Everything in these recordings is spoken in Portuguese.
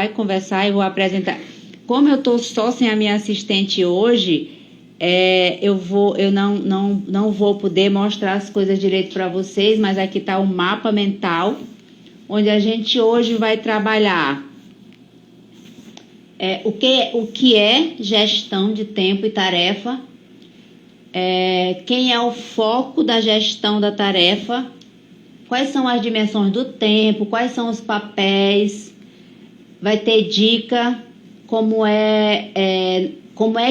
vai conversar e vou apresentar. Como eu estou só sem a minha assistente hoje, eu não vou poder mostrar as coisas direito para vocês, mas aqui está o mapa mental, onde a gente hoje vai trabalhar o que é gestão de tempo e tarefa, quem é o foco da gestão da tarefa, quais são as dimensões do tempo, quais são os papéis, vai ter dica, como é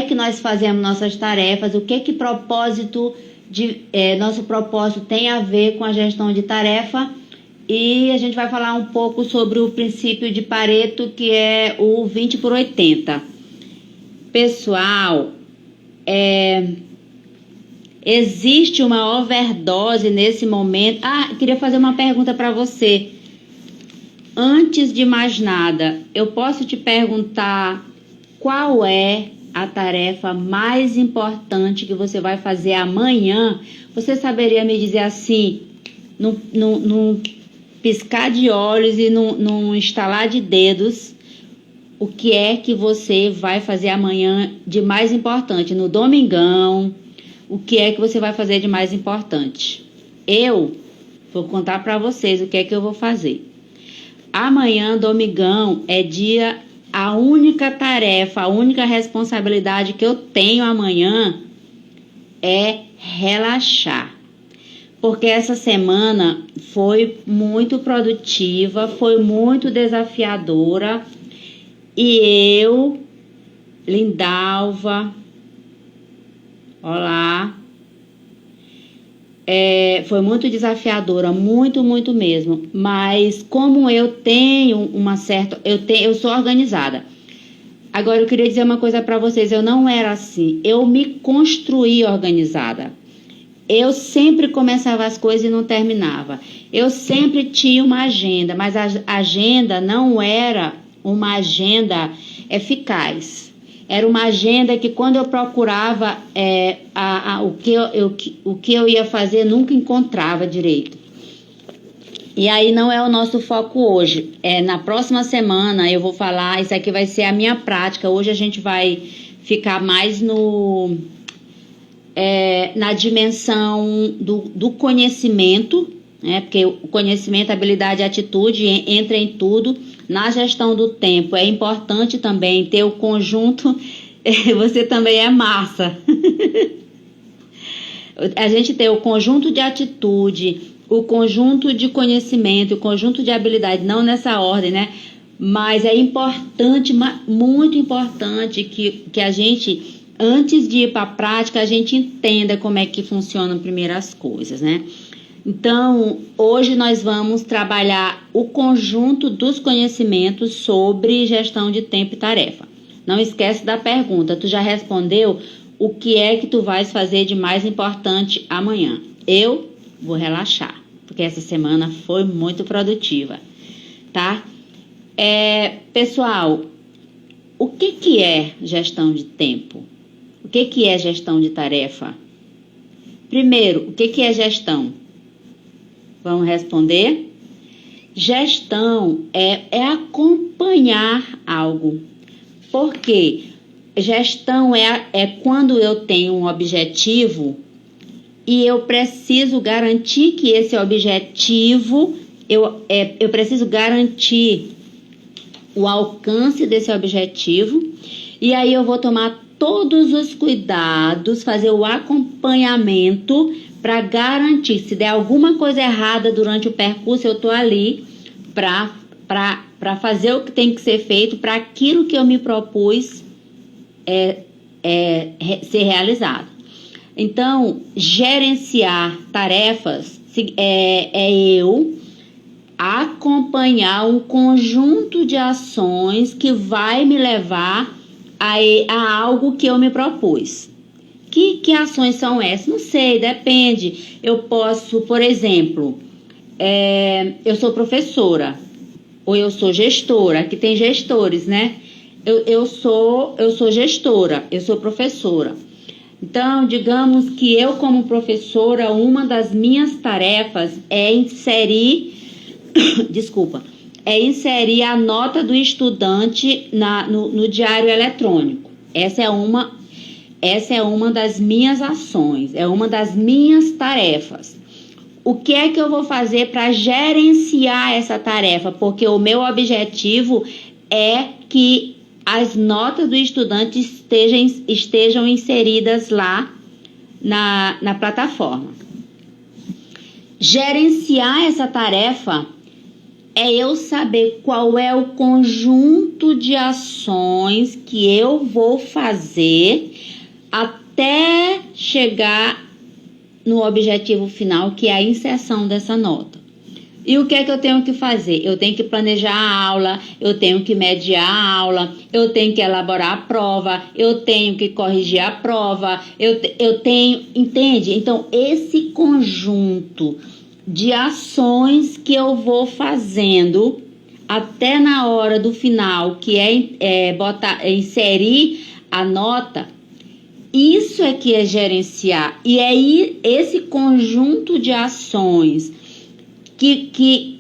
que nós fazemos nossas tarefas, o que nosso propósito tem a ver com a gestão de tarefa, e a gente vai falar um pouco sobre o princípio de Pareto, que é o 20/80. Pessoal, existe uma overdose nesse momento. Queria fazer uma pergunta para você. Antes de mais nada, eu posso te perguntar qual é a tarefa mais importante que você vai fazer amanhã? Você saberia me dizer assim, num piscar de olhos e num estalar de dedos, o que é que você vai fazer amanhã de mais importante? No domingão, o que é que você vai fazer de mais importante? Eu vou contar para vocês o que é que eu vou fazer. Amanhã, domingão, a única tarefa, a única responsabilidade que eu tenho amanhã é relaxar. Porque essa semana foi muito produtiva, foi muito desafiadora, e eu, Lindalva, olá, foi muito desafiadora, muito, muito mesmo, mas como eu tenho eu sou organizada. Agora eu queria dizer uma coisa para vocês, eu não era assim, eu me construí organizada. Eu sempre começava as coisas e não terminava. Eu sempre tinha uma agenda, mas a agenda não era uma agenda eficaz. Era uma agenda que quando eu procurava o que eu ia fazer, nunca encontrava direito. E aí não é o nosso foco hoje. Na próxima semana eu vou falar, isso aqui vai ser a minha prática. Hoje a gente vai ficar mais na dimensão do conhecimento, né? Porque o conhecimento, habilidade e atitude entra em tudo. Na gestão do tempo é importante também ter o conjunto, você também é massa. A gente tem o conjunto de atitude, o conjunto de conhecimento, o conjunto de habilidade, não nessa ordem, né? Mas é importante, muito importante que a gente, antes de ir para a prática, a gente entenda como é que funcionam primeiro as coisas, né? Então, hoje nós vamos trabalhar o conjunto dos conhecimentos sobre gestão de tempo e tarefa. Não esquece da pergunta, tu já respondeu o que é que tu vais fazer de mais importante amanhã? Eu vou relaxar, porque essa semana foi muito produtiva, tá? Pessoal, o que é gestão de tempo? O que é gestão de tarefa? Primeiro, o que é gestão? Vamos responder? Gestão é acompanhar algo. Por quê? Gestão é quando eu tenho um objetivo e eu preciso garantir que esse objetivo, eu preciso garantir o alcance desse objetivo, e aí eu vou tomar todos os cuidados, fazer o acompanhamento para garantir, se der alguma coisa errada durante o percurso, eu estou ali para fazer o que tem que ser feito, para aquilo que eu me propus ser realizado. Então, gerenciar tarefas eu acompanhar um conjunto de ações que vai me levar a algo que eu me propus. Que ações são essas? Não sei, depende. Eu posso, por exemplo, eu sou professora ou eu sou gestora, que tem gestores, né? Eu sou gestora, eu sou professora. Então, digamos que eu, como professora, uma das minhas tarefas é inserir é inserir a nota do estudante no diário eletrônico. Essa é uma das minhas ações, é uma das minhas tarefas. O que é que eu vou fazer para gerenciar essa tarefa? Porque o meu objetivo é que as notas do estudante estejam inseridas lá na plataforma. Gerenciar essa tarefa é eu saber qual é o conjunto de ações que eu vou fazer até chegar no objetivo final, que é a inserção dessa nota. E o que é que eu tenho que fazer? Eu tenho que planejar a aula, eu tenho que mediar a aula, eu tenho que elaborar a prova, eu tenho que corrigir a prova, eu tenho, entende? Então, esse conjunto de ações que eu vou fazendo até na hora do final, que inserir a nota, isso é que é gerenciar. E aí, esse conjunto de ações que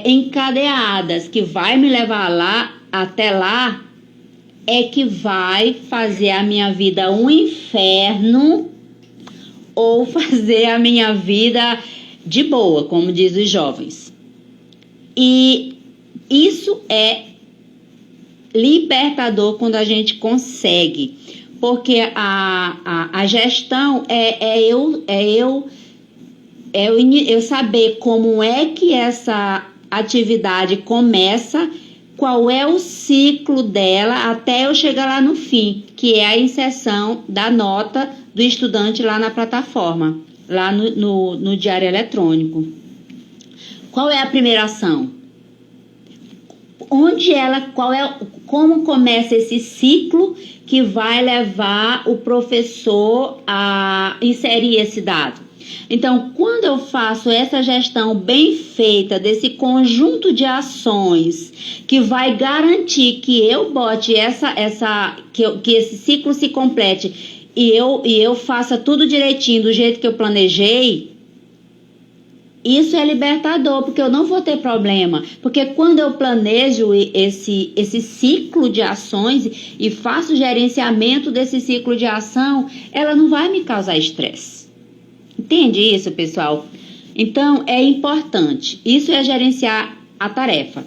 encadeadas, que vai me levar até lá, é que vai fazer a minha vida um inferno ou fazer a minha vida de boa, como diz os jovens. E isso é libertador quando a gente consegue, porque a gestão eu saber como é que essa atividade começa, qual é o ciclo dela até eu chegar lá no fim, que é a inserção da nota do estudante lá na plataforma, lá no diário eletrônico. Qual é a primeira ação? Como começa esse ciclo que vai levar o professor a inserir esse dado? Então, quando eu faço essa gestão bem feita desse conjunto de ações que vai garantir que eu bote que esse ciclo se complete e eu faça tudo direitinho do jeito que eu planejei, isso é libertador, porque eu não vou ter problema. Porque quando eu planejo esse ciclo de ações e faço o gerenciamento desse ciclo de ação, ela não vai me causar estresse. Entende isso, pessoal? Então, é importante. Isso é gerenciar a tarefa.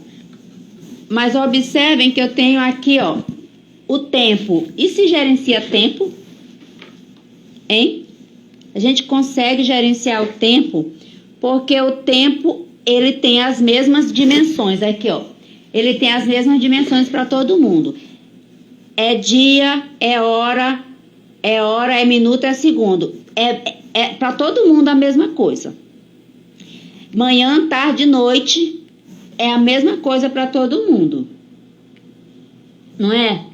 Mas observem que eu tenho aqui, ó, o tempo. E se gerencia tempo? Hein? A gente consegue gerenciar o tempo porque o tempo, ele tem as mesmas dimensões. Aqui, ó. Ele tem as mesmas dimensões para todo mundo. É dia, é hora, é minuto, é segundo. É para todo mundo a mesma coisa. Manhã, tarde, noite é a mesma coisa para todo mundo. Não é?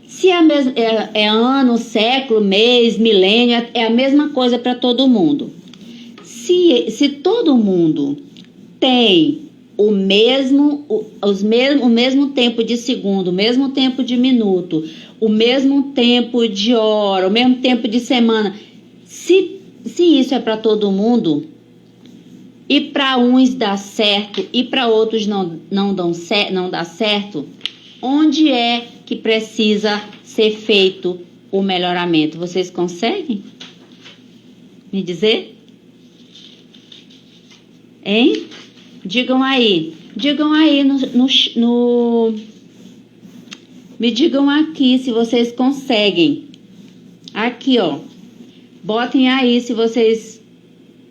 Se é ano, século, mês, milênio, é a mesma coisa para todo mundo. Se todo mundo tem o mesmo tempo de segundo, o mesmo tempo de minuto, o mesmo tempo de hora, o mesmo tempo de semana, se isso é para todo mundo, e para uns dá certo e para outros não dá certo, onde é que precisa ser feito o melhoramento? Vocês conseguem me dizer? Hein? Digam aí me digam aqui se vocês conseguem. Aqui, ó. Botem aí se vocês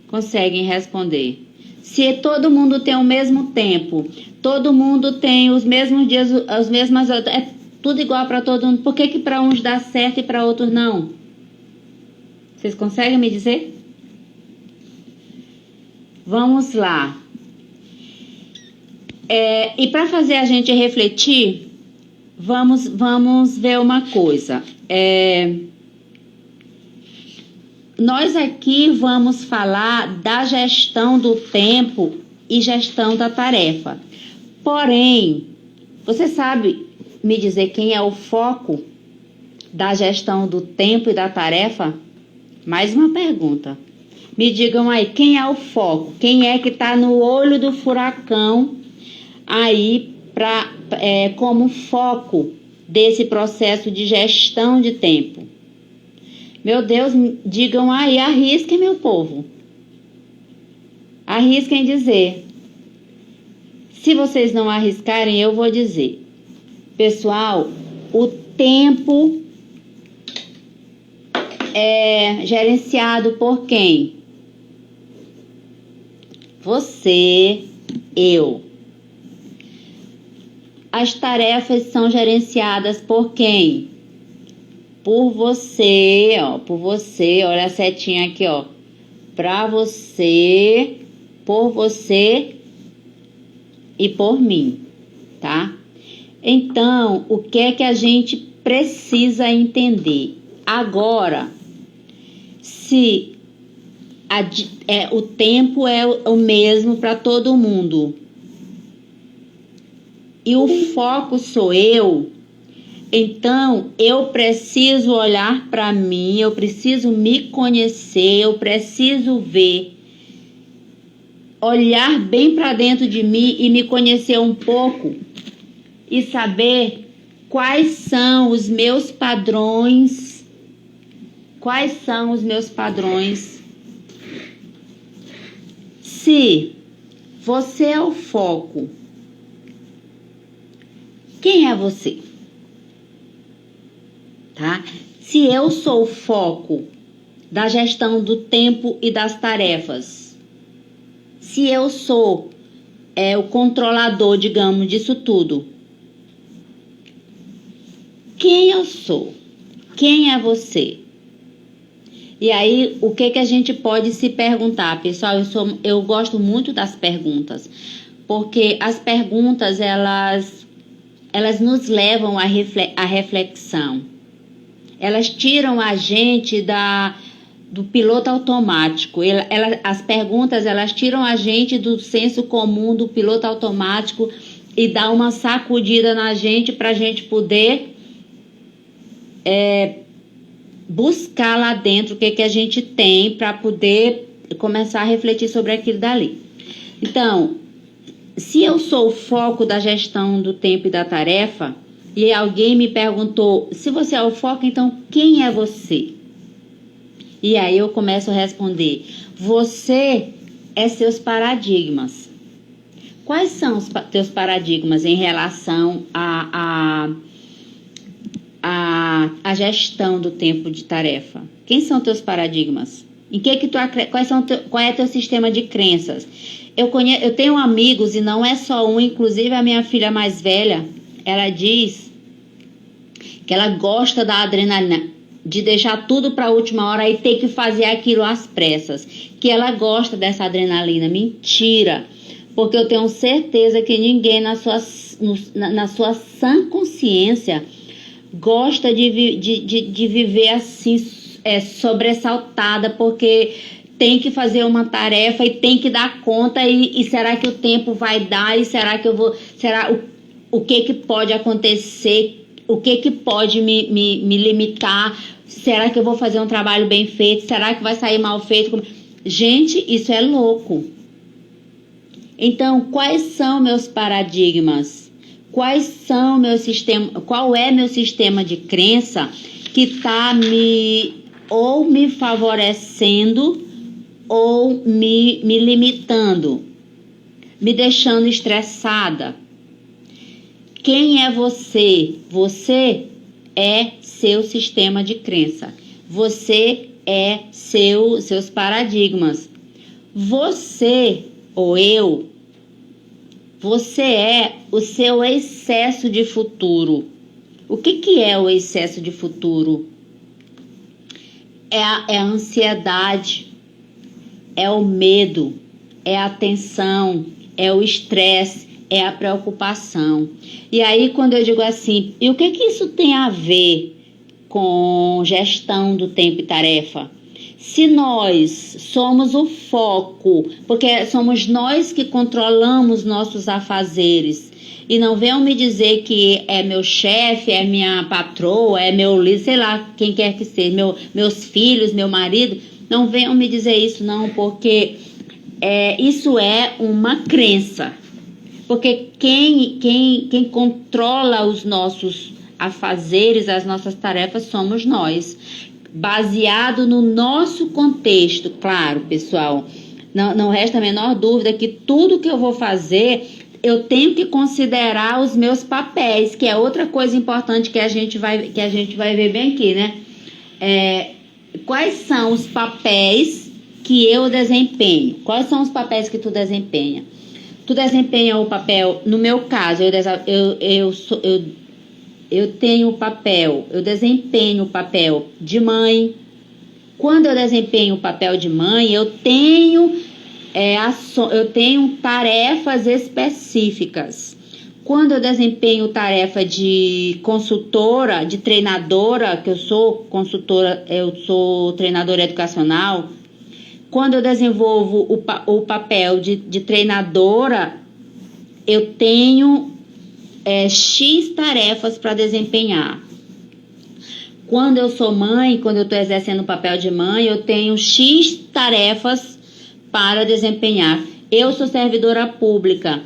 conseguem responder. Se todo mundo tem o mesmo tempo, todo mundo tem os mesmos dias, as mesmas horas, é tudo igual para todo mundo. Por que para uns dá certo e para outros não? Vocês conseguem me dizer? Vamos lá. E para fazer a gente refletir, vamos ver uma coisa. Nós aqui vamos falar da gestão do tempo e gestão da tarefa. Porém, você sabe me dizer quem é o foco da gestão do tempo e da tarefa? Mais uma pergunta. Me digam aí, quem é o foco? Quem é que está no olho do furacão aí como foco desse processo de gestão de tempo? Meu Deus, digam aí, arrisquem, meu povo. Arrisquem dizer. Se vocês não arriscarem, eu vou dizer. Pessoal, o tempo é gerenciado por quem? Você, eu. As tarefas são gerenciadas por quem? Por você, ó. Por você, olha a setinha aqui, ó. Pra você, por você e por mim, tá? Então, o que é que a gente precisa entender? Agora, se o tempo é o mesmo para todo mundo e o foco sou eu, então eu preciso olhar para mim, eu preciso me conhecer, eu preciso olhar bem para dentro de mim e me conhecer um pouco e saber quais são os meus padrões. Quais são os meus padrões? Se você é o foco, quem é você? Tá? Se eu sou o foco da gestão do tempo e das tarefas, se eu sou o controlador, digamos, disso tudo, quem eu sou? Quem é você? E aí, o que a gente pode se perguntar? Pessoal, eu gosto muito das perguntas, porque as perguntas, elas nos levam à reflexão. Elas tiram a gente do piloto automático. As perguntas, elas tiram a gente do senso comum do piloto automático e dá uma sacudida na gente para a gente poder buscar lá dentro o que a gente tem para poder começar a refletir sobre aquilo dali. Então, se eu sou o foco da gestão do tempo e da tarefa, e alguém me perguntou, se você é o foco, então quem é você? E aí eu começo a responder, você é seus paradigmas. Quais são os teus paradigmas em relação à gestão do tempo de tarefa? Quem são teus paradigmas? Em que tu qual é teu sistema de crenças? Eu tenho amigos, e não é só um, inclusive a minha filha mais velha, ela diz que ela gosta da adrenalina, de deixar tudo para a última hora e ter que fazer aquilo às pressas, que ela gosta dessa adrenalina. Mentira, porque eu tenho certeza que ninguém na sua sã consciência gosta de viver assim, sobressaltada, porque tem que fazer uma tarefa e tem que dar conta, e será que o tempo vai dar, e será que o que pode acontecer, o que pode me limitar, será que eu vou fazer um trabalho bem feito, será que vai sair mal feito? Gente, isso é louco. Então, quais são meus paradigmas? Qual é meu sistema de crença que está me favorecendo ou me limitando, me deixando estressada? Quem é você? Você é seu sistema de crença. Você é seus paradigmas. Você ou eu, você é o seu excesso de futuro. O que é o excesso de futuro? É a ansiedade, é o medo, é a tensão, é o estresse, é a preocupação. E aí, quando eu digo assim, e o que isso tem a ver com gestão do tempo e tarefa? Se nós somos o foco, porque somos nós que controlamos nossos afazeres, e não venham me dizer que é meu chefe, é minha patroa, é meu líder, sei lá, quem quer que seja, meus filhos, meu marido, não venham me dizer isso não, porque isso é uma crença. Porque quem controla os nossos afazeres, as nossas tarefas, somos nós. Baseado no nosso contexto, claro, pessoal. Não resta a menor dúvida que tudo que eu vou fazer, eu tenho que considerar os meus papéis, que é outra coisa importante que a gente vai ver bem aqui, né? Quais são os papéis que eu desempenho? Quais são os papéis que tu desempenha? Tu desempenha o papel, no meu caso, eu tenho o papel, eu desempenho o papel de mãe. Quando eu desempenho o papel de mãe, eu tenho tarefas específicas. Quando eu desempenho tarefa de consultora, de treinadora, que eu sou consultora, eu sou treinadora educacional. Quando eu desenvolvo o papel de treinadora, eu tenho X tarefas para desempenhar. Quando eu sou mãe, quando eu estou exercendo o papel de mãe, eu tenho X tarefas para desempenhar. Eu sou servidora pública.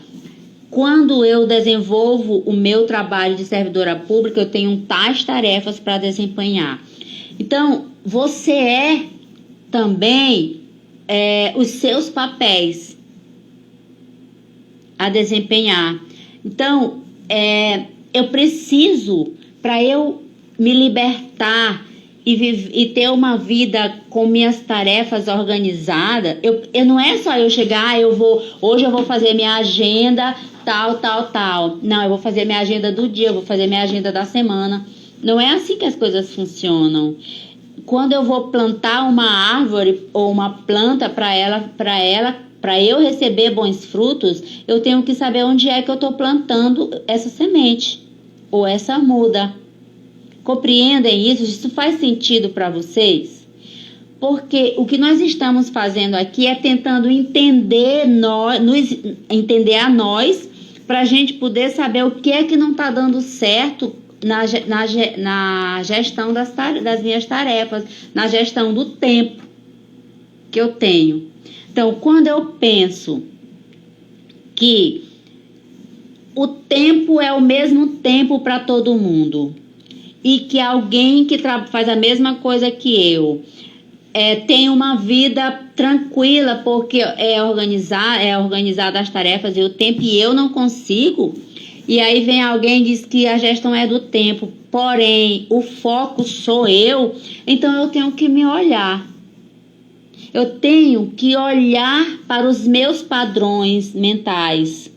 Quando eu desenvolvo o meu trabalho de servidora pública, eu tenho tais tarefas para desempenhar. Então, você também os seus papéis a desempenhar. Então, eu preciso, para eu me libertar e ter uma vida com minhas tarefas organizadas, não é só eu chegar, hoje eu vou fazer minha agenda, tal. Não, eu vou fazer minha agenda do dia, eu vou fazer minha agenda da semana. Não é assim que as coisas funcionam. Quando eu vou plantar uma árvore ou uma planta para eu receber bons frutos, eu tenho que saber onde é que eu estou plantando essa semente ou essa muda. Compreendem isso? Isso faz sentido para vocês? Porque o que nós estamos fazendo aqui é tentando entender a nós, para a gente poder saber o que é que não está dando certo na gestão das minhas tarefas, na gestão do tempo que eu tenho. Então, quando eu penso que o tempo é o mesmo tempo para todo mundo e que alguém que faz a mesma coisa que eu tem uma vida tranquila porque é organizada as tarefas e o tempo, e eu não consigo. E aí vem alguém e diz que a gestão é do tempo, porém o foco sou eu, então eu tenho que me olhar. Eu tenho que olhar para os meus padrões mentais.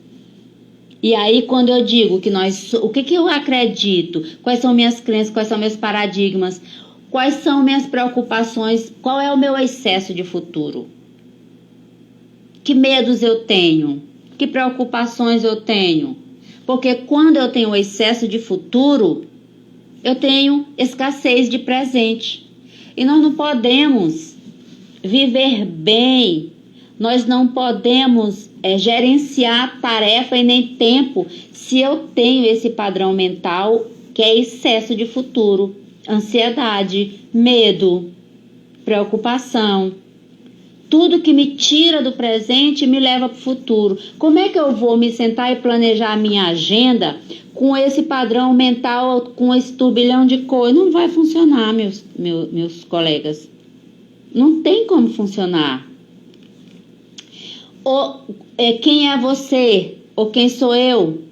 E aí, quando eu digo que o que eu acredito, quais são minhas crenças, quais são meus paradigmas, quais são minhas preocupações, qual é o meu excesso de futuro? Que medos eu tenho? Que preocupações eu tenho? Porque quando eu tenho excesso de futuro, eu tenho escassez de presente. E nós não podemos viver bem, nós não podemos gerenciar tarefa e nem tempo se eu tenho esse padrão mental que é excesso de futuro, ansiedade, medo, preocupação. Tudo que me tira do presente me leva para o futuro. Como é que eu vou me sentar e planejar a minha agenda com esse padrão mental, com esse turbilhão de coisas? Não vai funcionar, meus colegas. Não tem como funcionar. Quem é você? Ou quem sou eu?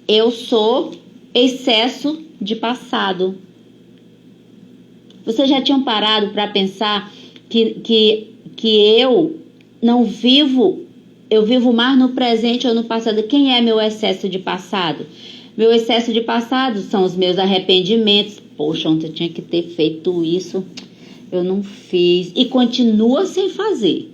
Eu sou excesso de passado. Vocês já tinham parado para pensar que eu não vivo, eu vivo mais no presente ou no passado? Quem é meu excesso de passado? Meu excesso de passado são os meus arrependimentos. Poxa, ontem eu tinha que ter feito isso, eu não fiz, e continua sem fazer.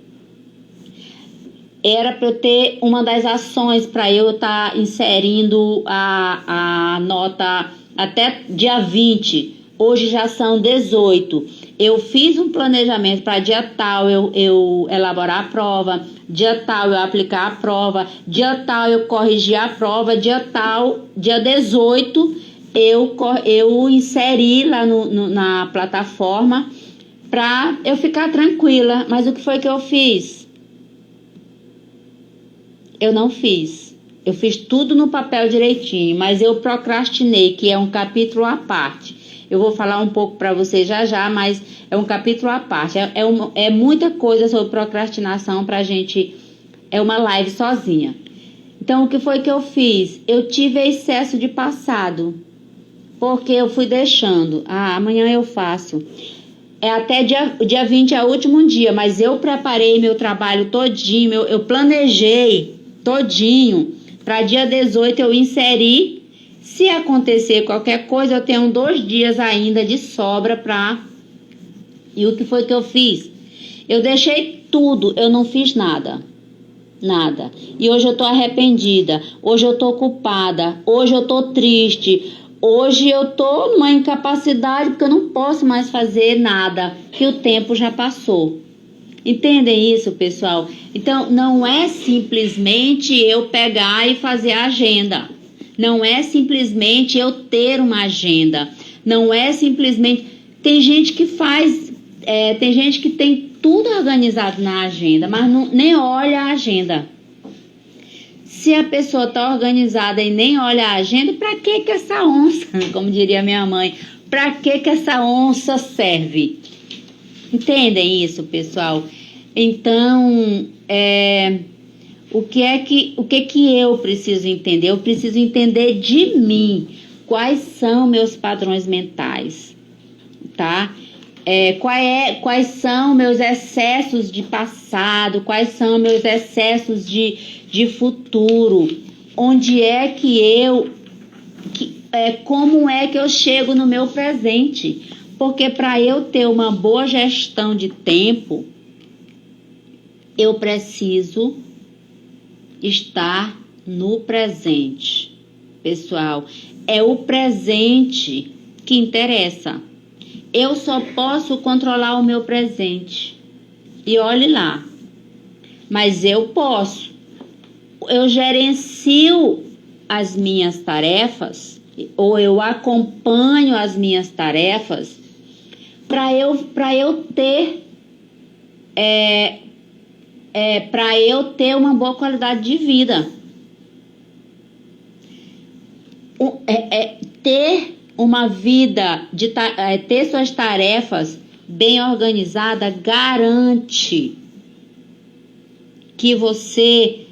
Era para eu ter uma das ações para eu estar inserindo a nota até dia 20. Hoje já são 18. Eu fiz um planejamento para dia tal eu elaborar a prova, dia tal eu aplicar a prova, dia tal eu corrigir a prova, dia tal, dia 18 eu inseri lá na plataforma para eu ficar tranquila. Mas o que foi que eu fiz? Eu não fiz. Eu fiz tudo no papel direitinho, mas eu procrastinei, que é um capítulo à parte. Eu vou falar um pouco para vocês já, mas é um capítulo à parte. É muita coisa sobre procrastinação pra gente. É uma live sozinha. Então, o que foi que eu fiz? Eu tive excesso de passado, porque eu fui deixando. Amanhã eu faço. Até dia 20 é o último dia, mas eu preparei meu trabalho todinho, eu planejei todinho. Para dia 18 eu inseri. Se acontecer qualquer coisa, eu tenho 2 dias ainda de sobra para... E o que foi que eu fiz? Eu deixei tudo, eu não fiz nada. Nada. E hoje eu tô arrependida, hoje eu tô culpada, hoje eu tô triste, hoje eu tô numa incapacidade porque eu não posso mais fazer nada, que o tempo já passou. Entendem isso, pessoal? Então, não é simplesmente eu pegar e fazer a agenda. Não é simplesmente eu ter uma agenda. Não é simplesmente... Tem gente que faz... tem gente que tem tudo organizado na agenda, mas nem olha a agenda. Se a pessoa está organizada e nem olha a agenda, para que essa onça? Como diria minha mãe, para que essa onça serve? Entendem isso, pessoal? Então, o que que eu preciso entender? Eu preciso entender de mim quais são meus padrões mentais, tá? Quais são meus excessos de passado, quais são meus excessos de futuro, onde é que como é que eu chego no meu presente, porque para eu ter uma boa gestão de tempo, eu preciso estar no presente. Pessoal, é o presente que interessa. Eu só posso controlar o meu presente. E olhe lá. Mas eu posso. Eu gerencio as minhas tarefas, ou eu acompanho as minhas tarefas, para eu ter uma boa qualidade de vida. Ter uma vida, ter suas tarefas bem organizada, garante que você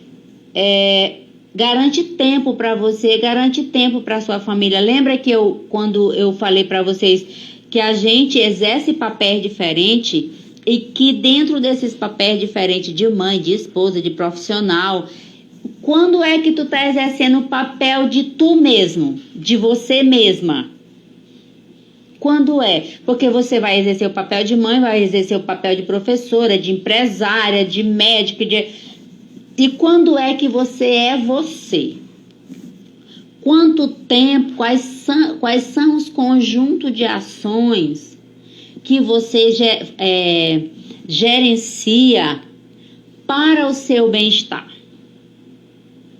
garante tempo para você, garante tempo para sua família. Lembra que quando eu falei para vocês que a gente exerce papéis diferentes e que dentro desses papéis diferentes de mãe, de esposa, de profissional, quando é que tu tá exercendo o papel de tu mesmo, de você mesma? Quando é? Porque você vai exercer o papel de mãe, vai exercer o papel de professora, de empresária, de médica, E quando é que você é você? Quanto tempo, quais são os conjuntos de ações que você gerencia para o seu bem-estar?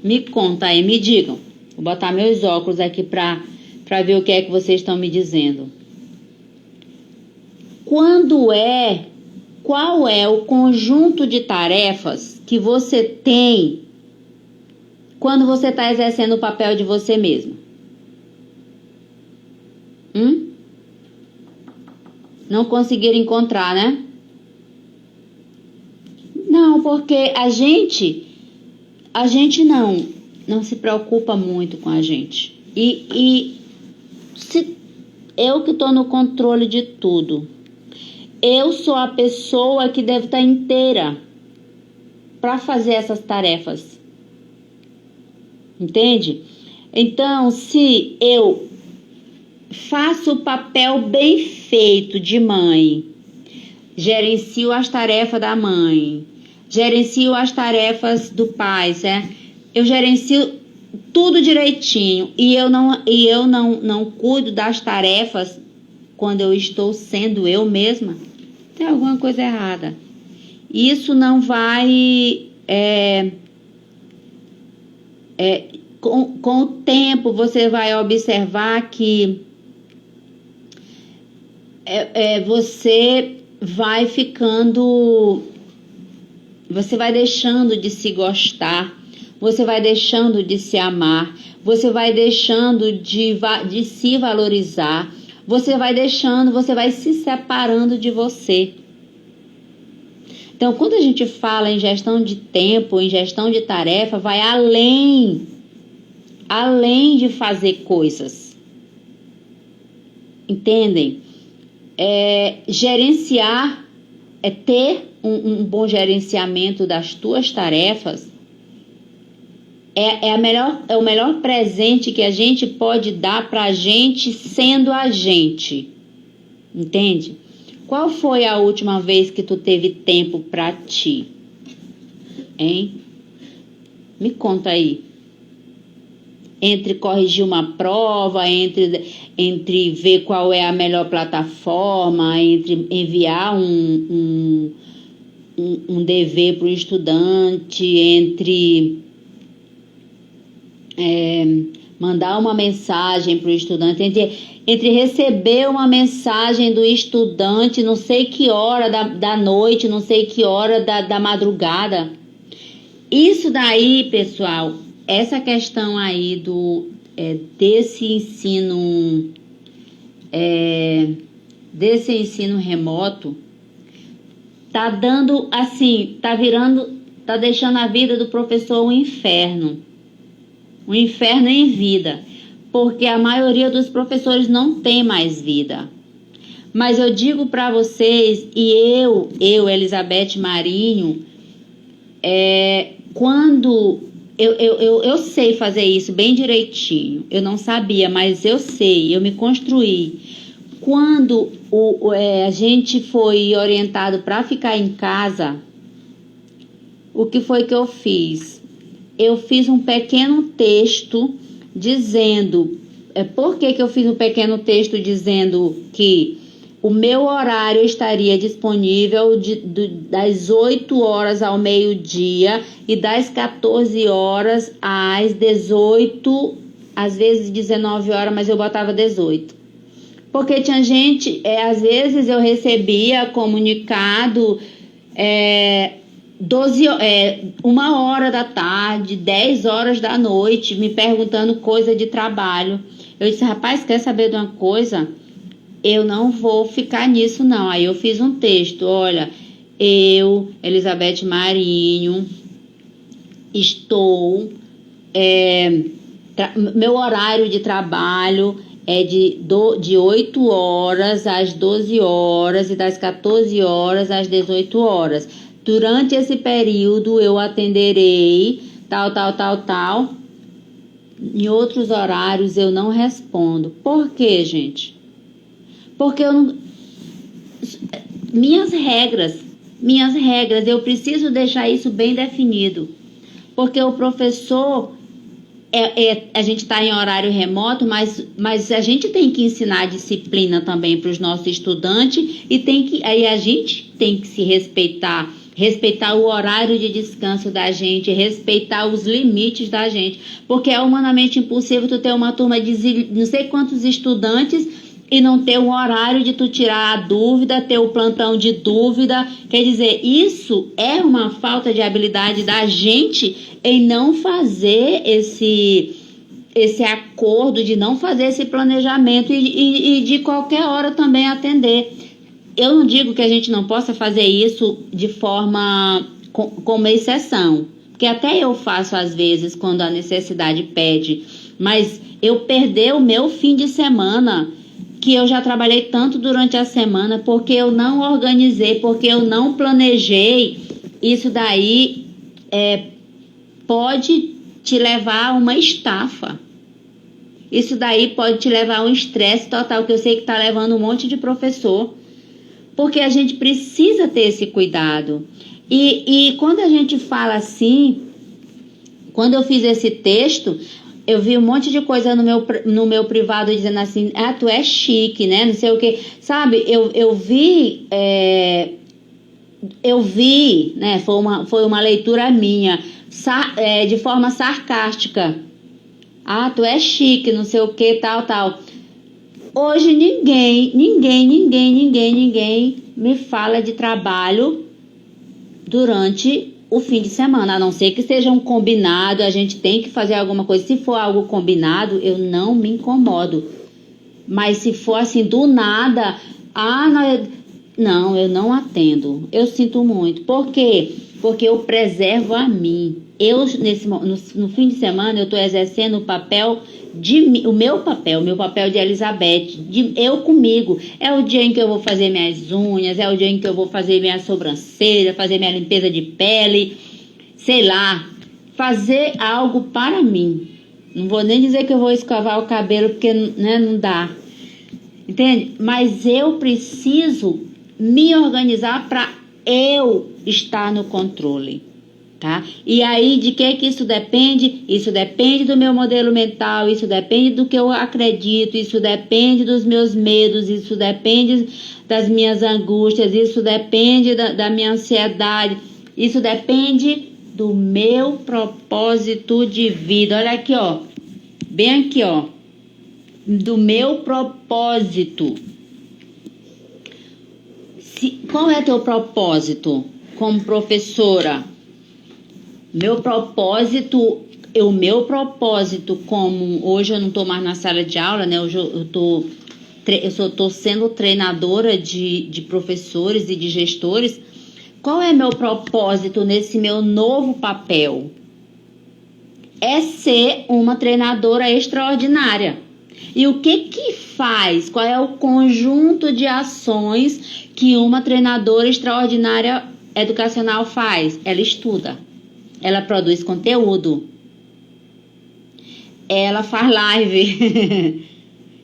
Me conta aí, me digam. Vou botar meus óculos aqui para ver o que é que vocês estão me dizendo. Qual é o conjunto de tarefas que você tem quando você está exercendo o papel de você mesmo? Não conseguiram encontrar, né? Não, porque a gente não se preocupa muito com a gente. Eu que estou no controle de tudo. Eu sou a pessoa que deve estar inteira para fazer essas tarefas. Entende? Então, se eu faço o papel bem feito de mãe, gerencio as tarefas da mãe, gerencio as tarefas do pai, certo? Eu gerencio tudo direitinho e eu não cuido das tarefas quando eu estou sendo eu mesma, tem alguma coisa errada. Isso não vai... com o tempo, você vai observar que você vai ficando... Você vai deixando de se gostar. você vai deixando de se amar, você vai deixando de se valorizar, você vai se separando de você. Então, quando a gente fala em gestão de tempo, em gestão de tarefa, vai além de fazer coisas. Entendem? Gerenciar, ter um bom gerenciamento das tuas tarefas é o melhor presente que a gente pode dar para a gente sendo a gente. Entende? Qual foi a última vez que tu teve tempo para ti? Hein? Me conta aí. Entre corrigir uma prova, entre ver qual é a melhor plataforma, entre enviar um dever para o estudante, entre mandar uma mensagem para o estudante, entre receber uma mensagem do estudante, não sei que hora da noite, não sei que hora da madrugada. Isso daí, pessoal, essa questão aí desse ensino remoto tá dando assim, tá deixando a vida do professor um inferno em vida, porque a maioria dos professores não tem mais vida. Mas eu digo para vocês, e eu, Elizabeth Marinho, quando eu sei fazer isso bem direitinho, eu não sabia, mas eu sei, eu me construí. Quando a gente foi orientado para ficar em casa, o que foi que eu fiz? Eu fiz um pequeno texto dizendo, por que eu fiz um pequeno texto dizendo que o meu horário estaria disponível das 8 horas ao meio-dia e das 14 horas às 18, às vezes 19 horas, mas eu botava 18. Porque tinha gente, às vezes eu recebia comunicado 1 hora da tarde, 10 horas da noite, me perguntando coisa de trabalho. Eu disse, rapaz, quer saber de uma coisa? Eu não vou ficar nisso, não. Aí eu fiz um texto, olha, eu, Elizabeth Marinho, meu horário de trabalho é de 8 horas às 12 horas e das 14 horas às 18 horas. Durante esse período eu atenderei tal. Em outros horários eu não respondo. Por quê, gente? Porque minhas regras, eu preciso deixar isso bem definido. Porque o professor, a gente está em horário remoto, mas a gente tem que ensinar disciplina também para os nossos estudantes aí a gente tem que se respeitar o horário de descanso da gente, respeitar os limites da gente, porque é humanamente impossível tu ter uma turma de não sei quantos estudantes e não ter um horário de tu tirar a dúvida, ter o plantão de dúvida. Quer dizer, isso é uma falta de habilidade da gente em não fazer esse acordo, de não fazer esse planejamento e de qualquer hora também atender. Eu não digo que a gente não possa fazer isso de forma como exceção, porque até eu faço às vezes quando a necessidade pede, mas eu perder o meu fim de semana, que eu já trabalhei tanto durante a semana, porque eu não organizei, porque eu não planejei, isso daí pode te levar a uma estafa. Isso daí pode te levar a um estresse total, que eu sei que está levando um monte de professor. Porque a gente precisa ter esse cuidado. E quando a gente fala assim, quando eu fiz esse texto, eu vi um monte de coisa no meu privado dizendo assim, tu é chique, né? Não sei o quê. Sabe, eu vi, né? Foi uma leitura minha, de forma sarcástica. Tu é chique, não sei o quê, tal. Hoje ninguém me fala de trabalho durante o fim de semana, a não ser que seja um combinado, a gente tem que fazer alguma coisa. Se for algo combinado, eu não me incomodo. Mas se for assim, do nada, não, eu não atendo. Eu sinto muito. Por quê? Porque eu preservo a mim. No fim de semana, eu estou exercendo o papel o meu papel de Elizabeth, eu comigo. É o dia em que eu vou fazer minhas unhas, é o dia em que eu vou fazer minha sobrancelha, fazer minha limpeza de pele, sei lá, fazer algo para mim. Não vou nem dizer que eu vou escovar o cabelo, porque, né, não dá. Entende? Mas eu preciso me organizar para eu estar no controle, tá? E aí, de que isso depende? Isso depende do meu modelo mental, isso depende do que eu acredito, isso depende dos meus medos, isso depende das minhas angústias, isso depende da minha ansiedade, isso depende do meu propósito de vida. Olha aqui, ó, bem aqui, ó, do meu propósito. Qual é teu propósito como professora? O meu propósito, como hoje eu não estou mais na sala de aula, né? Hoje eu estou sendo treinadora de professores e de gestores. Qual é meu propósito nesse meu novo papel? É ser uma treinadora extraordinária. E o que faz? Qual é o conjunto de ações que uma treinadora extraordinária educacional faz? Ela estuda. Ela produz conteúdo. Ela faz live.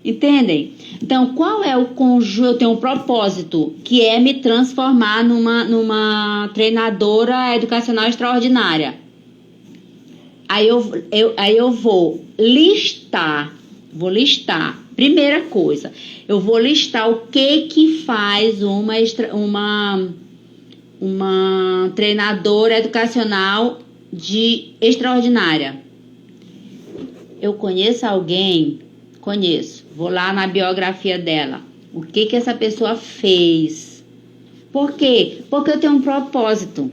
Entendem? Então, qual é o conjunto? Eu tenho um propósito, que é me transformar numa treinadora educacional extraordinária. Aí eu vou listar. Primeira coisa, eu vou listar o que faz uma treinadora educacional extraordinária. Eu conheço alguém, vou lá na biografia dela. O que essa pessoa fez? Por quê? Porque eu tenho um propósito.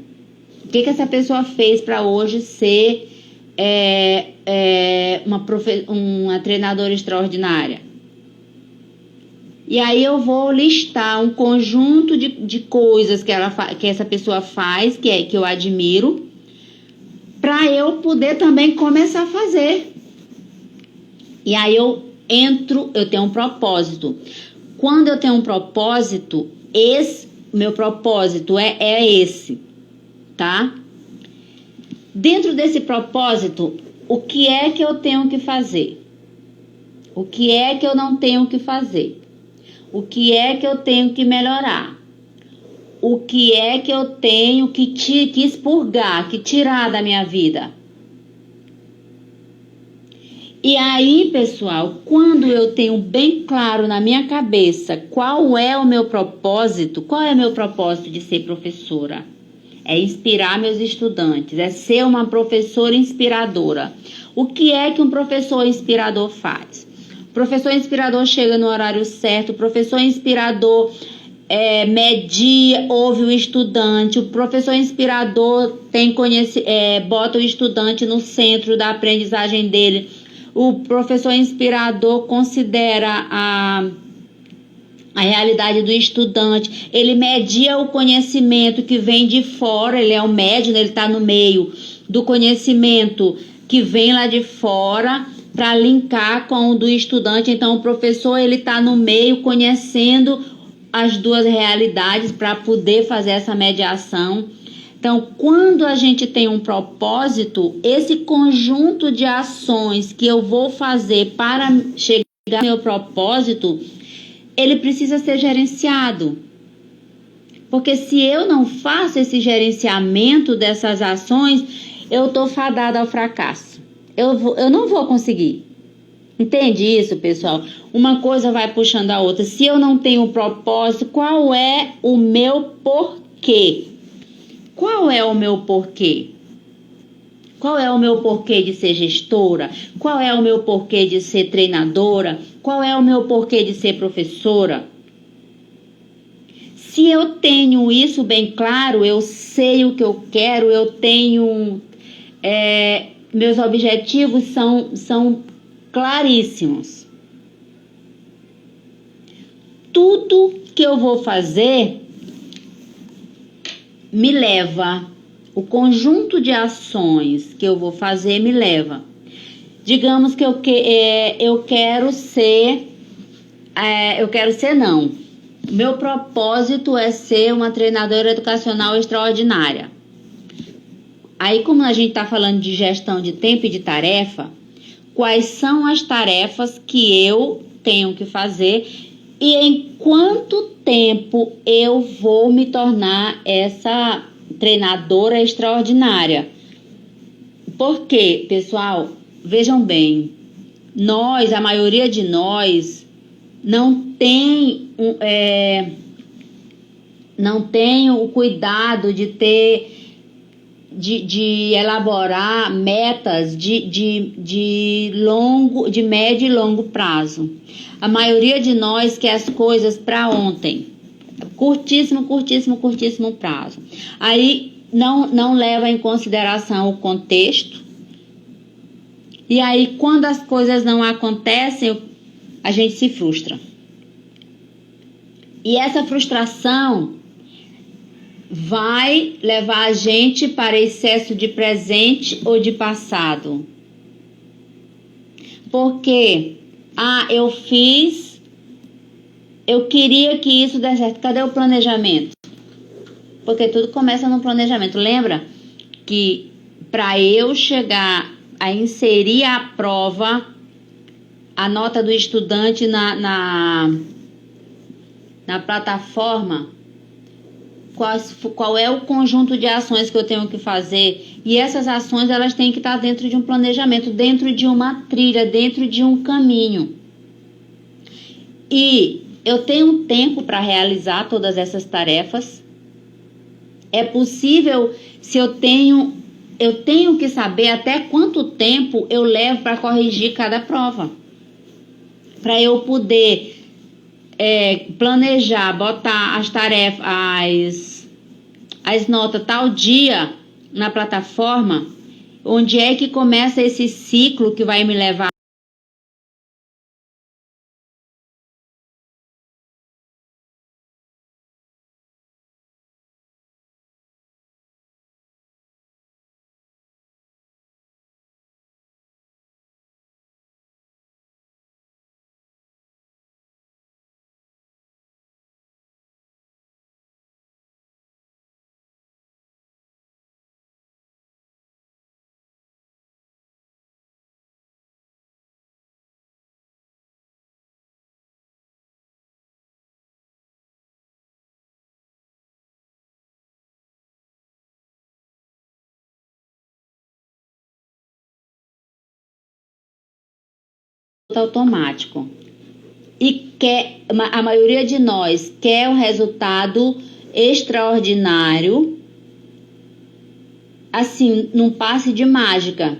O que essa pessoa fez para hoje ser uma treinadora extraordinária? E aí eu vou listar um conjunto de coisas que essa pessoa faz, que eu admiro, para eu poder também começar a fazer. E aí eu tenho um propósito. Quando eu tenho um propósito, meu propósito é esse, tá? Dentro desse propósito, o que é que eu tenho que fazer? O que é que eu não tenho que fazer? O que é que eu tenho que melhorar? O que é que eu tenho que expurgar, que tirar da minha vida? E aí, pessoal, quando eu tenho bem claro na minha cabeça qual é o meu propósito de ser professora? É inspirar meus estudantes, é ser uma professora inspiradora. O que é que um professor inspirador faz? O professor inspirador chega no horário certo, o professor inspirador media, ouve o estudante, o professor inspirador bota o estudante no centro da aprendizagem dele, o professor inspirador considera a realidade do estudante, ele media o conhecimento que vem de fora, ele é o médio, ele está no meio do conhecimento que vem lá de fora para linkar com o do estudante. Então o professor ele está no meio conhecendo as duas realidades para poder fazer essa mediação. Então, quando a gente tem um propósito, esse conjunto de ações que eu vou fazer para chegar ao meu propósito, ele precisa ser gerenciado. Porque se eu não faço esse gerenciamento dessas ações, eu estou fadada ao fracasso. Eu não vou conseguir. Entende isso, pessoal? Uma coisa vai puxando a outra. Se eu não tenho propósito, qual é o meu porquê? Qual é o meu porquê? Qual é o meu porquê de ser gestora? Qual é o meu porquê de ser treinadora? Qual é o meu porquê de ser professora? Se eu tenho isso bem claro, eu sei o que eu quero, eu tenho... meus objetivos são claríssimos. Tudo que eu vou fazer me leva, o conjunto de ações que eu vou fazer me leva. Digamos que eu quero ser não. Meu propósito é ser uma treinadora educacional extraordinária. Aí, como a gente está falando de gestão de tempo e de tarefa, quais são as tarefas que eu tenho que fazer e em quanto tempo eu vou me tornar essa treinadora extraordinária? Porque, pessoal, vejam bem, a maioria de nós não tem o cuidado de elaborar metas de médio e longo prazo. A maioria de nós quer as coisas para ontem, curtíssimo prazo. Aí não leva em consideração o contexto. E aí, quando as coisas não acontecem, a gente se frustra. E essa frustração vai levar a gente para excesso de presente ou de passado. Porque, eu queria que isso desse certo. Cadê o planejamento? Porque tudo começa no planejamento. Lembra que para eu chegar a inserir a prova, a nota do estudante na plataforma, qual é o conjunto de ações que eu tenho que fazer? E essas ações, elas têm que estar dentro de um planejamento, dentro de uma trilha, dentro de um caminho. E eu tenho tempo para realizar todas essas tarefas? É possível, se eu tenho que saber até quanto tempo eu levo para corrigir cada prova. Para eu poder planejar, botar as tarefas, as notas tal dia na plataforma, onde é que começa esse ciclo que vai me levar automático. E a maioria de nós quer um resultado extraordinário, assim, num passe de mágica.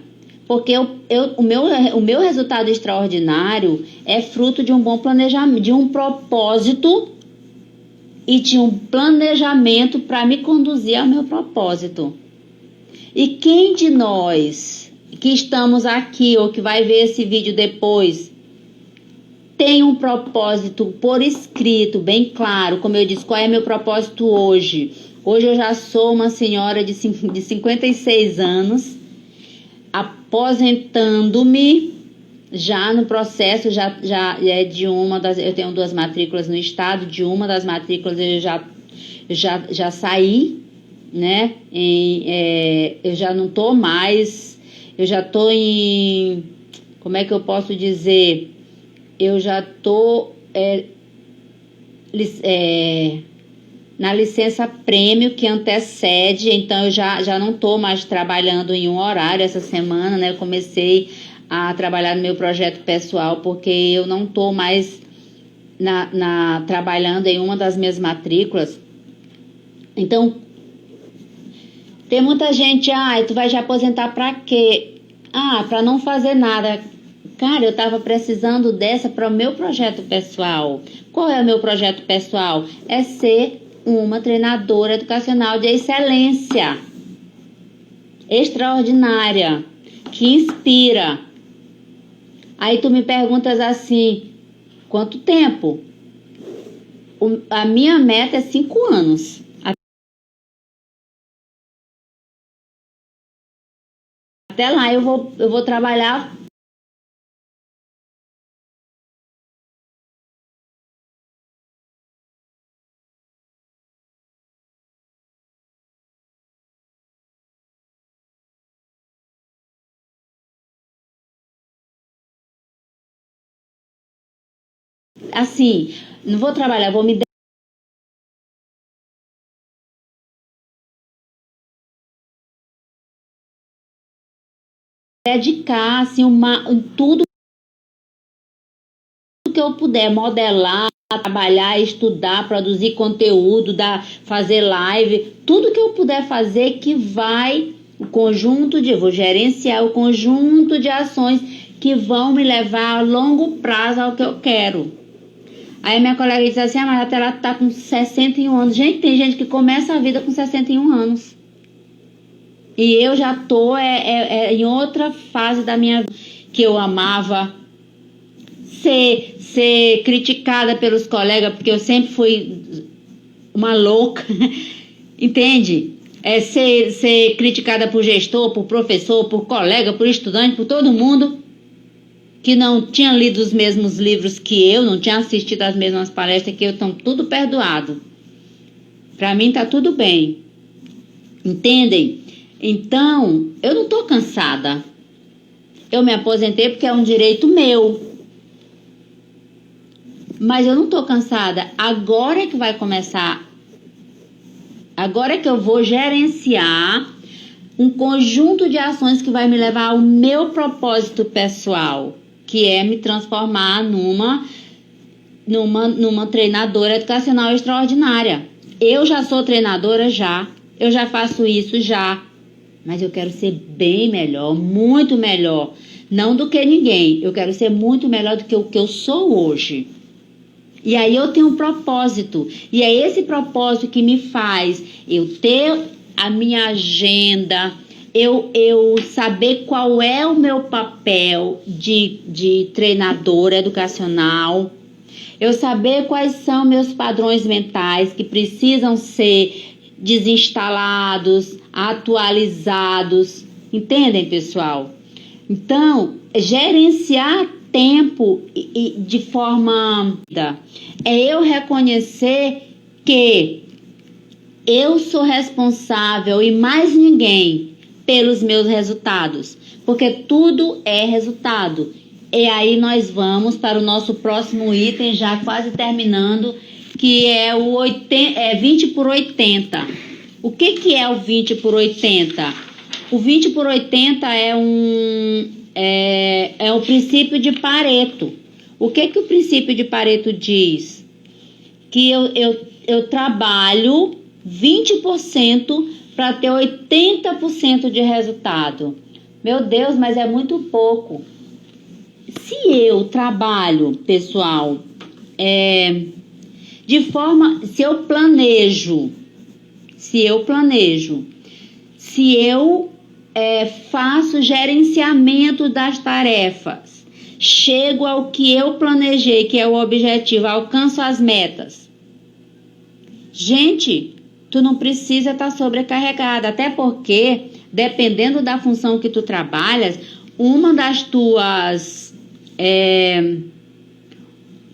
Porque o meu resultado extraordinário é fruto de um bom planejamento, de um propósito e de um planejamento para me conduzir ao meu propósito. E quem de nós que estamos aqui ou que vai ver esse vídeo depois tem um propósito por escrito, bem claro, como eu disse, qual é meu propósito hoje? Hoje eu já sou uma senhora de 56 anos, aposentando-me, já no processo, já é de eu tenho 2 matrículas no estado, de uma das matrículas eu já saí, né? Eu já não tô mais, eu já tô em, como é que eu posso dizer? Eu já tô na licença prêmio que antecede, então eu já não estou mais trabalhando em um horário essa semana, né? Eu comecei a trabalhar no meu projeto pessoal, porque eu não estou mais trabalhando em uma das minhas matrículas. Então, tem muita gente, tu vai te aposentar para quê? Para não fazer nada. Cara, eu estava precisando dessa para o meu projeto pessoal. Qual é o meu projeto pessoal? É ser uma treinadora educacional de excelência, extraordinária, que inspira. Aí tu me perguntas assim, quanto tempo? A minha meta é 5 anos. Até lá eu vou trabalhar assim, não vou trabalhar, vou me dedicar assim, tudo que eu puder, modelar, trabalhar, estudar, produzir conteúdo, fazer live, tudo que eu puder fazer que vai vou gerenciar o conjunto de ações que vão me levar a longo prazo ao que eu quero. Aí minha colega disse assim, mas até ela tá com 61 anos. Gente, tem gente que começa a vida com 61 anos. E eu já tô em outra fase da minha vida, que eu amava ser criticada pelos colegas, porque eu sempre fui uma louca, entende? Ser criticada por gestor, por professor, por colega, por estudante, por todo mundo que não tinha lido os mesmos livros que eu, não tinha assistido as mesmas palestras que eu, estão tudo perdoado. Pra mim tá tudo bem. Entendem? Então, eu não tô cansada. Eu me aposentei porque é um direito meu. Mas eu não tô cansada. Agora é que vai começar. Agora é que eu vou gerenciar um conjunto de ações que vai me levar ao meu propósito pessoal, que é me transformar numa treinadora educacional extraordinária. Eu já sou treinadora já, eu já faço isso já, mas eu quero ser bem melhor, muito melhor, não do que ninguém. Eu quero ser muito melhor do que o que eu sou hoje. E aí eu tenho um propósito, e é esse propósito que me faz eu ter a minha agenda, eu saber qual é o meu papel de treinadora educacional, eu saber quais são meus padrões mentais que precisam ser desinstalados, atualizados, entendem, pessoal? Então, gerenciar tempo de forma é eu reconhecer que eu sou responsável e mais ninguém pelos meus resultados, porque tudo é resultado. E aí nós vamos para o nosso próximo item, já quase terminando, que é o 20 por 80. O que é o 20 por 80? O 20 por 80 é o princípio de Pareto. O que o princípio de Pareto diz? Que eu trabalho 20% para ter 80% de resultado. Meu Deus, mas é muito pouco. Se eu trabalho, pessoal, se eu planejo, se eu faço gerenciamento das tarefas, chego ao que eu planejei, que é o objetivo, alcanço as metas. Gente, tu não precisa estar sobrecarregada, até porque, dependendo da função que tu trabalhas, uma das tuas...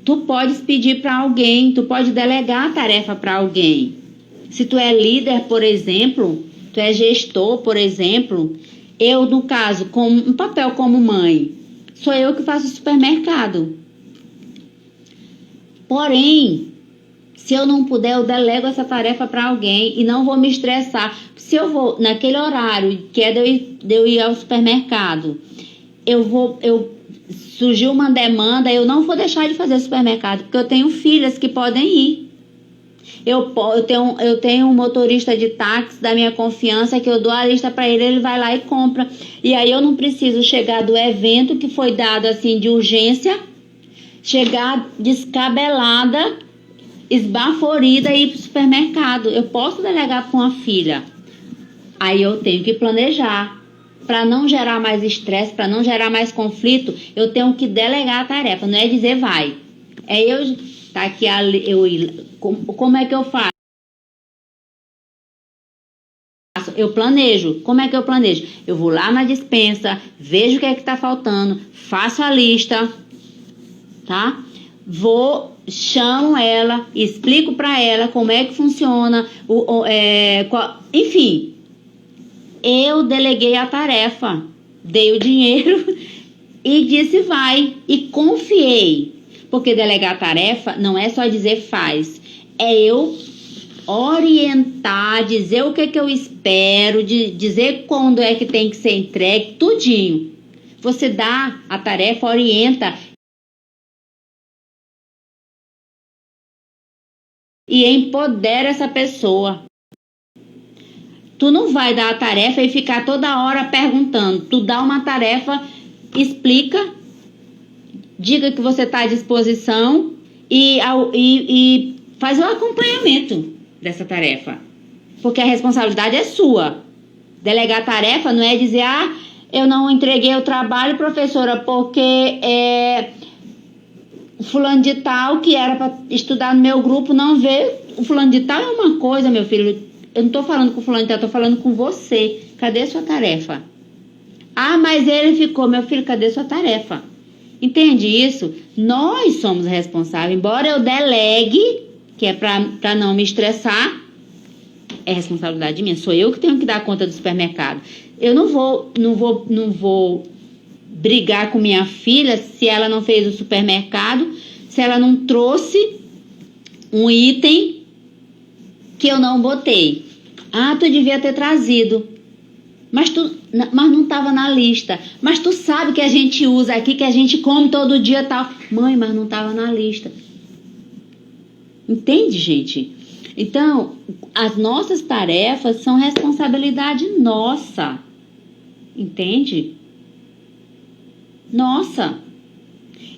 tu podes pedir para alguém, tu pode delegar a tarefa para alguém. Se tu é líder, por exemplo, tu é gestor, por exemplo, eu, no caso, com um papel como mãe, sou eu que faço o supermercado. Porém, se eu não puder, eu delego essa tarefa para alguém e não vou me estressar. Se eu vou naquele horário que é de eu ir ao supermercado, surgiu uma demanda, eu não vou deixar de fazer supermercado, porque eu tenho filhas que podem ir. Eu tenho um motorista de táxi da minha confiança que eu dou a lista para ele, ele vai lá e compra. E aí eu não preciso chegar do evento que foi dado assim de urgência, chegar descabelada esbaforida e ir pro supermercado. Eu posso delegar para uma filha. Aí eu tenho que planejar. Para não gerar mais estresse, para não gerar mais conflito, eu tenho que delegar a tarefa. Não é dizer vai. É eu... Tá aqui, como é que eu faço? Eu planejo. Como é que eu planejo? Eu vou lá na despensa, vejo o que é que tá faltando, faço a lista, tá? Chamo ela, explico para ela como é que funciona, enfim, eu deleguei a tarefa, dei o dinheiro e disse vai, e confiei, porque delegar a tarefa não é só dizer faz, é eu orientar, dizer o que é que eu espero, dizer quando é que tem que ser entregue, tudinho. Você dá a tarefa, orienta e empodera essa pessoa. Tu não vai dar a tarefa e ficar toda hora perguntando. Tu dá uma tarefa, explica, diga que você está à disposição e faz o acompanhamento dessa tarefa. Porque a responsabilidade é sua. Delegar a tarefa não é dizer, eu não entreguei o trabalho, professora, porque o fulano de tal, que era para estudar no meu grupo, não veio. O fulano de tal é uma coisa, meu filho. Eu não estou falando com o fulano de tal, estou falando com você. Cadê sua tarefa? Mas ele ficou, meu filho, cadê sua tarefa? Entende isso? Nós somos responsáveis. Embora eu delegue, que é para não me estressar, é responsabilidade minha. Sou eu que tenho que dar conta do supermercado. Eu não vou brigar com minha filha se ela não fez o supermercado, se ela não trouxe um item que eu não botei. Tu devia ter trazido. Mas não estava na lista. Mas tu sabe que a gente usa aqui, que a gente come todo dia e tal. Mãe, mas não estava na lista. Entende, gente? Então, as nossas tarefas são responsabilidade nossa. Entende? Nossa.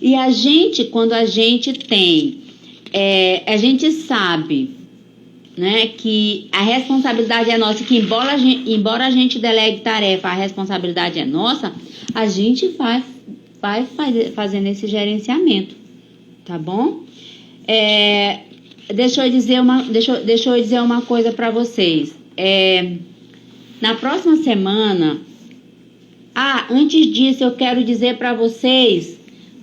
E a gente, quando a gente tem, a gente sabe, né, que a responsabilidade é nossa, que embora a gente delegue tarefa, a responsabilidade é nossa, a gente vai fazendo esse gerenciamento, tá bom? Deixa eu dizer uma coisa para vocês. Na próxima semana, antes disso eu quero dizer para vocês,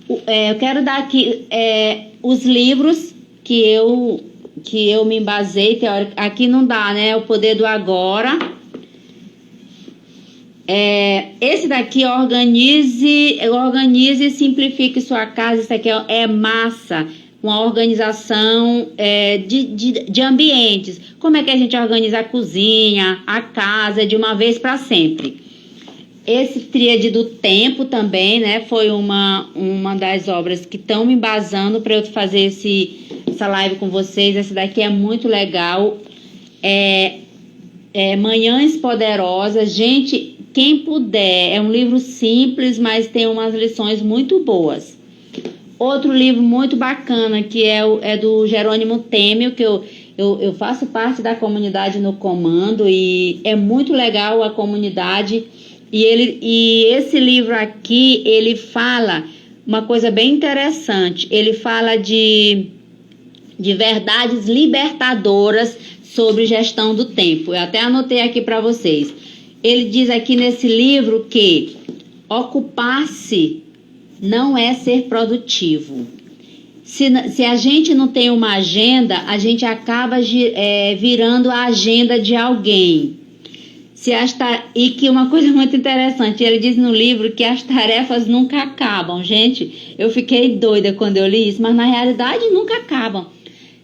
eu quero dar aqui os livros que eu me embasei, aqui não dá, né? O Poder do Agora. Esse daqui, organize e simplifique sua casa. Isso aqui é massa, uma organização de ambientes. Como é que a gente organiza a cozinha, a casa, de uma vez para sempre. Esse Tríade do Tempo também, né? Foi uma das obras que estão me embasando para eu fazer essa live com vocês. Essa daqui é muito legal. Manhãs Poderosas. Gente, quem puder, é um livro simples, mas tem umas lições muito boas. Outro livro muito bacana, que é do Jerônimo Temel, que eu faço parte da comunidade no Comando, e é muito legal a comunidade. E esse livro aqui, ele fala uma coisa bem interessante. Ele fala de verdades libertadoras sobre gestão do tempo. Eu até anotei aqui para vocês. Ele diz aqui nesse livro que ocupar-se não é ser produtivo. Se a gente não tem uma agenda, a gente acaba virando a agenda de alguém. E que uma coisa muito interessante, ele diz no livro que as tarefas nunca acabam. Gente, eu fiquei doida quando eu li isso, mas na realidade nunca acabam.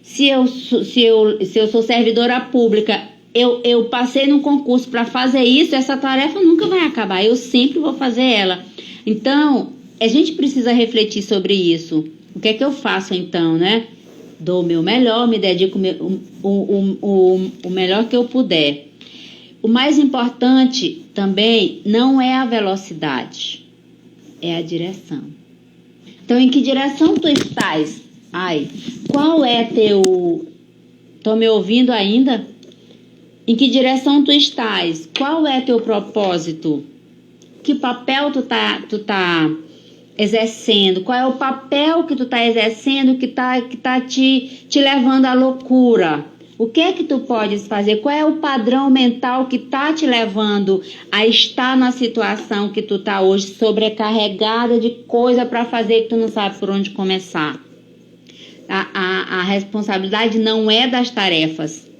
Se eu sou servidora pública, eu passei num concurso para fazer isso, essa tarefa nunca vai acabar, eu sempre vou fazer ela. Então, a gente precisa refletir sobre isso. O que é que eu faço então, né? Dou o meu melhor, me dedico o melhor que eu puder. O mais importante também não é a velocidade, é a direção. Então, em que direção tu estás Ai, qual é teu... Tô me ouvindo ainda? Em que direção tu estás? Qual é teu propósito? Que papel tu tá exercendo? Qual é o papel que tu tá exercendo que tá te levando à loucura? O que é que tu podes fazer? Qual é o padrão mental que tá te levando a estar na situação que tu tá hoje, sobrecarregada de coisa para fazer que tu não sabe por onde começar? A responsabilidade não é das tarefas.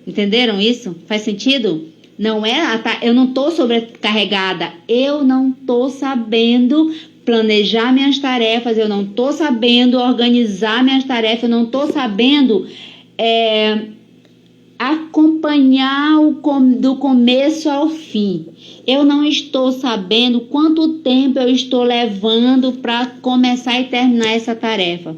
Entenderam isso? Faz sentido? Não é, eu não estou sobrecarregada, eu não estou sabendo planejar minhas tarefas, eu não estou sabendo organizar minhas tarefas, eu não estou sabendo acompanhar do começo ao fim. Eu não estou sabendo quanto tempo eu estou levando para começar e terminar essa tarefa.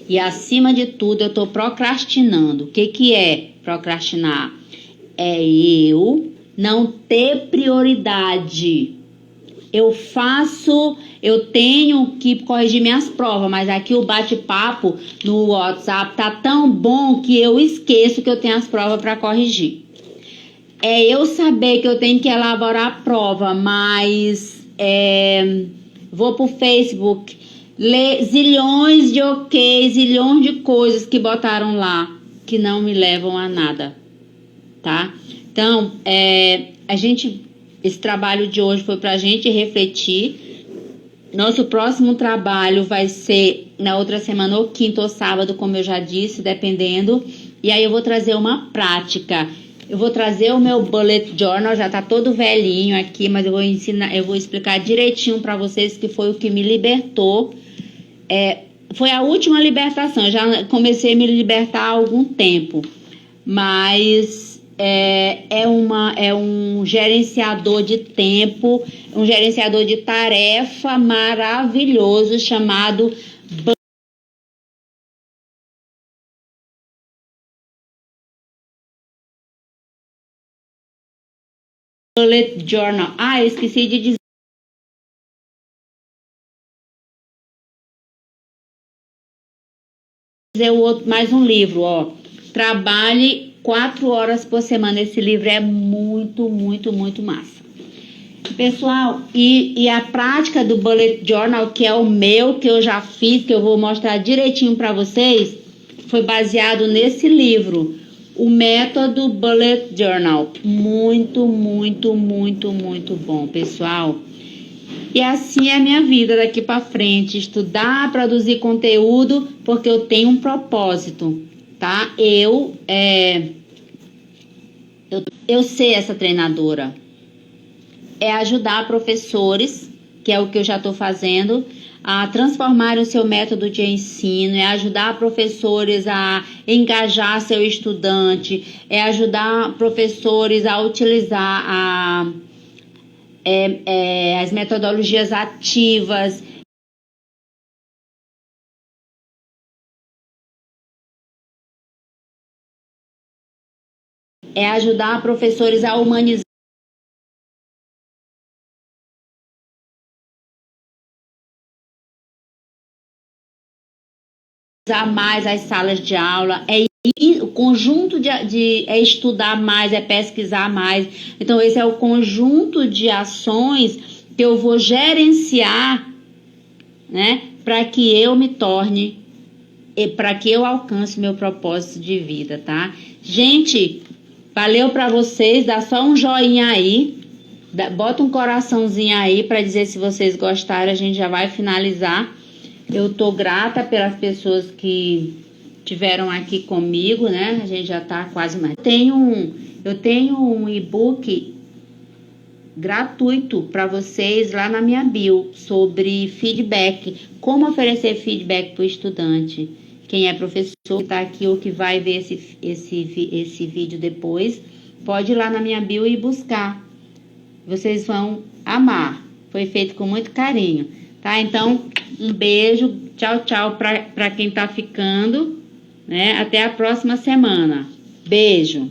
E acima de tudo, eu estou procrastinando. O que é procrastinar? É eu não ter prioridade. Eu tenho que corrigir minhas provas, mas aqui o bate-papo no WhatsApp tá tão bom que eu esqueço que eu tenho as provas para corrigir. É eu saber que eu tenho que elaborar a prova, mas vou pro Facebook, ler zilhões de zilhões de coisas que botaram lá, que não me levam a nada, tá? Então, esse trabalho de hoje foi pra gente refletir. Nosso próximo trabalho vai ser na outra semana, ou quinta ou sábado, como eu já disse, dependendo. E aí eu vou trazer uma prática. Eu vou trazer o meu bullet journal, já tá todo velhinho aqui, mas eu vou explicar direitinho para vocês que foi o que me libertou. Foi a última libertação, eu já comecei a me libertar há algum tempo, mas é um gerenciador de tempo, um gerenciador de tarefa maravilhoso chamado Bullet Journal. Eu esqueci de dizer. Mais um livro, ó. Trabalhe 4 horas por semana. Esse livro é muito, muito, muito massa. Pessoal, e a prática do Bullet Journal, que é o meu, que eu já fiz, que eu vou mostrar direitinho para vocês, foi baseado nesse livro, o método Bullet Journal. Muito, muito, muito, muito bom, pessoal. E assim é a minha vida daqui para frente, estudar, produzir conteúdo, porque eu tenho um propósito, tá? Eu sei essa treinadora. É ajudar professores, que é o que eu já estou fazendo, a transformar o seu método de ensino, é ajudar professores a engajar seu estudante, é ajudar professores a utilizar as metodologias ativas. É ajudar professores a humanizar mais as salas de aula, o conjunto é estudar mais, é pesquisar mais. Então, esse é o conjunto de ações que eu vou gerenciar, né, para que eu me torne, para que eu alcance meu propósito de vida, tá? Gente, valeu para vocês, dá só um joinha aí, bota um coraçãozinho aí para dizer se vocês gostaram, a gente já vai finalizar. Eu tô grata pelas pessoas que tiveram aqui comigo, né? A gente já tá quase mais. Eu tenho um e-book gratuito para vocês lá na minha bio sobre feedback, como oferecer feedback para o estudante. Quem é professor que está aqui ou que vai ver esse vídeo depois, pode ir lá na minha bio e buscar. Vocês vão amar. Foi feito com muito carinho, tá? Então, um beijo, tchau, tchau para quem tá ficando, né? Até a próxima semana. Beijo.